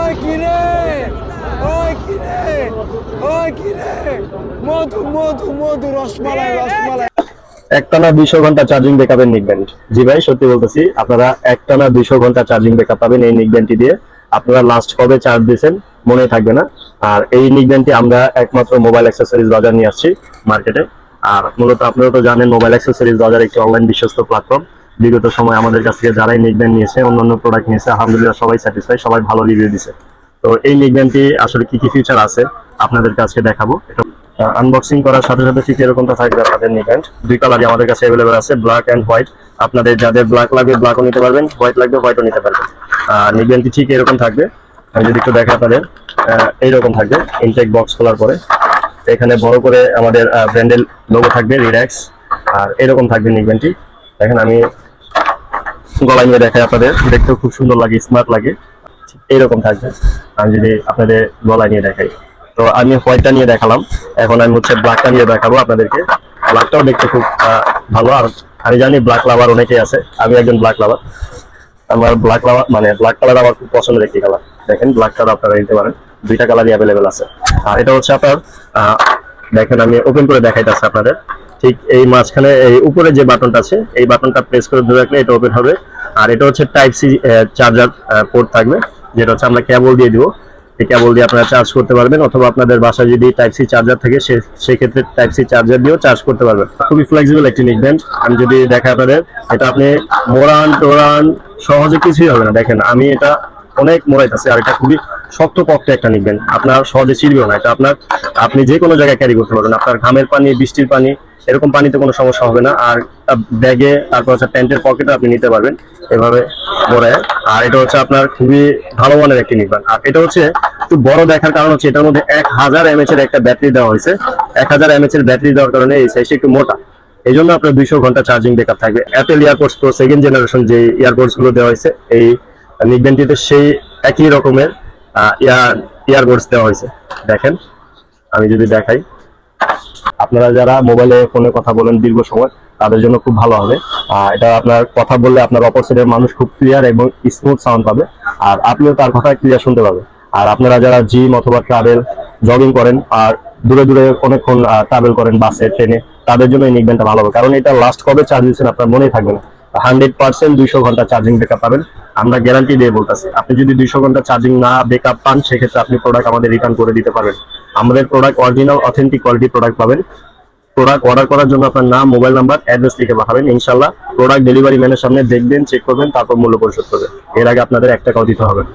ওই কিরে ওই কিরে ওই কিরে মধু মধু মধু রসমালাই রসমালাই। একটানা 200 ঘন্টা চার্জিং ব্যাকআপের নিকব্যান্ড। জি ভাই সত্যি বলতেছি, আপনারা একটানা 200 ঘন্টা চার্জিং ব্যাকআপ পাবেন এই নিকব্যান্ডটি দিয়ে। আপনারা লাস্ট কবে চার্জ দিয়েছেন মনে থাকবে না। আর এই নিকব্যান্ডটি আমরা একমাত্র মোবাইল অ্যাক্সেসরিজ বাজার নিয়ে আসছি মার্কেটে। আর মূলত আপনারা তো জানেন মোবাইল অ্যাক্সেসরিজ বাজার একটি অনলাইন বিশ্বস্ত প্ল্যাটফর্ম। বিগত সময় আমাদের কাছ থেকে যারাই নিকব্যান্ড নিয়েছে, অন্যান্য প্রোডাক্ট নিয়েছে, আলহামদুলিল্লাহ সবাই স্যাটিসফাই, সবাই ভালো রিভিউ দিছে। তো এই নিকব্যান্ডটি আসলে কি কি ফিচার আছে আপনাদের কাছে দেখাবো। আনবক্সিং করার সাথে সাথে ঠিক এরকমটা থাকবে আপনাদের নিকব্যান্ড। দুই কালারই আমাদের কাছে অ্যাভেলেবল আছে, ব্ল্যাক এন্ড হোয়াইট। আপনাদের যাদের ব্ল্যাক লাগবে ব্ল্যাকও নিতে পারবেন, হোয়াইট লাগবে হোয়াইটও নিতে পারবেন। নিকব্যান্ডটি ঠিক এরকম থাকবে। আমি যদি একটু দেখে আপনাদের, এইরকম থাকবে ইনটেক বক্স খোলার পরে। এখানে বড় করে আমাদের ব্র্যান্ডের লোগো থাকবে রিল্যাক্স। আর এরকম থাকবে নিকব্যান্ডটি। দেখেন আমি গলায় নিয়ে দেখাই আপনাদের, দেখতেও খুব সুন্দর লাগে, স্মার্ট লাগে। এইরকম থাকবে। আমি যদি আপনাদের গলায় নিয়ে দেখাই, তো আমি হোয়াইটটা নিয়ে দেখালাম, এখন আমি হচ্ছে ব্ল্যাকটা নিয়ে দেখাবো আপনাদেরকে। ব্ল্যাকটাও দেখতে খুব ভালো। আর আমি জানি ব্ল্যাক লাভার অনেকেই আছে, আমি একজন ব্ল্যাক লাভার। আমার ব্ল্যাক লাভার মানে ব্ল্যাক কালার আমার খুব পছন্দের একটি কালার। দেখেন ব্ল্যাক কালার আপনারা নিতে পারেন, দুইটা কালারই অ্যাভেলেবেল আছে। আর এটা হচ্ছে আপনার দেখেন আমি ওপেন করে দেখাইতেছি আপনাদের। ঠিক এই মাঝখানে এই উপরে যে বাটনটা আছে, এই বাটনটা প্রেস করে ধরে রাখলে এটা ওপেন হবে। আর এটা হচ্ছে টাইপ সি চার্জার পোর্ট থাকবে, যেটা হচ্ছে আমরা কেবল দিয়ে দিব। এই কেবল দিয়ে আপনারা চার্জ করতে পারবেন, অথবা আপনাদের বাসায় যদি টাইপ সি চার্জার থাকে সেক্ষেত্রে টাইপ সি চার্জার দিয়েও চার্জ করতে পারবেন। খুবই ফ্লেক্সিবল একটি নিকব্যান্ড। আমি যদি দেখাই আপনাদের, এটা আপনি মোড়ান টোরান সহজে কিছুই হবে না। দেখেন আমি এটা অনেক মোড়াইতেছি, আর এটা খুবই শক্ত পক্ত একটা নিকব্যান্ড, আপনার সহজে ছিড়বেও না। এটা আপনি যে কোনো জায়গায় ক্যারি করতে পারবেন। আপনার ঘামের পানি, বৃষ্টির পানি, এরকম পানিতে কোনো সমস্যা হবে না। আর ব্যাগে, তারপর হচ্ছে প্যান্টের পকেটে আপনি নিতে পারবেন এভাবে মোড়ায়। আর এটা হচ্ছে আপনার খুবই ভালো মানের একটি নিকব্যান্ড। আর এটা হচ্ছে একটু বড় দেখার কারণ হচ্ছে এটার মধ্যে 1000 mAh এর একটা ব্যাটারি দেওয়া হয়েছে। 1000 mAh এর ব্যাটারি দেওয়ার কারণে এই সাইজটা একটু মোটা। এই জন্য আপনার 200 ঘন্টা চার্জিং ব্যাকআপ থাকবে। Apple EarPods pro second generation যে ইয়ারপডস গুলো দেওয়া হয়েছে এই নিকব্যান্ডটিতে সেই একই রকমের ইয়ারপডস দেওয়া হয়েছে। দেখেন আমি যদি দেখাই, আপনারা যারা মোবাইলে ফোনে কথা বলেন দীর্ঘ সময়, তাদের জন্য খুব ভালো হবে। এটা আপনার কথা বললে আপনার অপোজিটের মানুষ খুব ক্লিয়ার এবং স্মুথ সাউন্ড পাবে, আর আপনিও তার কথা ক্লিয়ার শুনতে পাবেন। আর আপনারা যারা জিম অথবা ট্রাভেল, জগিং করেন, আর দূরে দূরে অনেকক্ষণ ট্রাভেল করেন বাসে, ট্রেনে, তাদের জন্য এই নিকব্যান্ডটা ভালো হবে। কারণ এটা লাস্ট কবে চার্জ দিচ্ছেন আপনার মনেই থাকবে না। 100% 200 ঘন্টা চার্জিং ব্যাকআপ পাবেন, আমরা গ্যারান্টি দিয়ে বলতেছি। আপনি যদি 200 ঘন্টা চার্জিং না ব্যাকআপ পান, সেক্ষেত্রে আপনি প্রোডাক্ট আমাদের রিটার্ন করে দিতে পারবেন। আমাদের product original authentic quality product পাবেন। প্রোডাক্ট অর্ডার করার জন্য আপনার নাম, মোবাইল নাম্বার, অ্যাড্রেস লিখে পাঠাবেন। ইনশাল্লাহ প্রোডাক্ট ডেলিভারি ম্যানের সামনে দেখবেন, চেক করবেন, তারপর মূল্য পরিশোধ করবেন। এর আগে আপনাদের 1 টাকাও দিতে হবে না।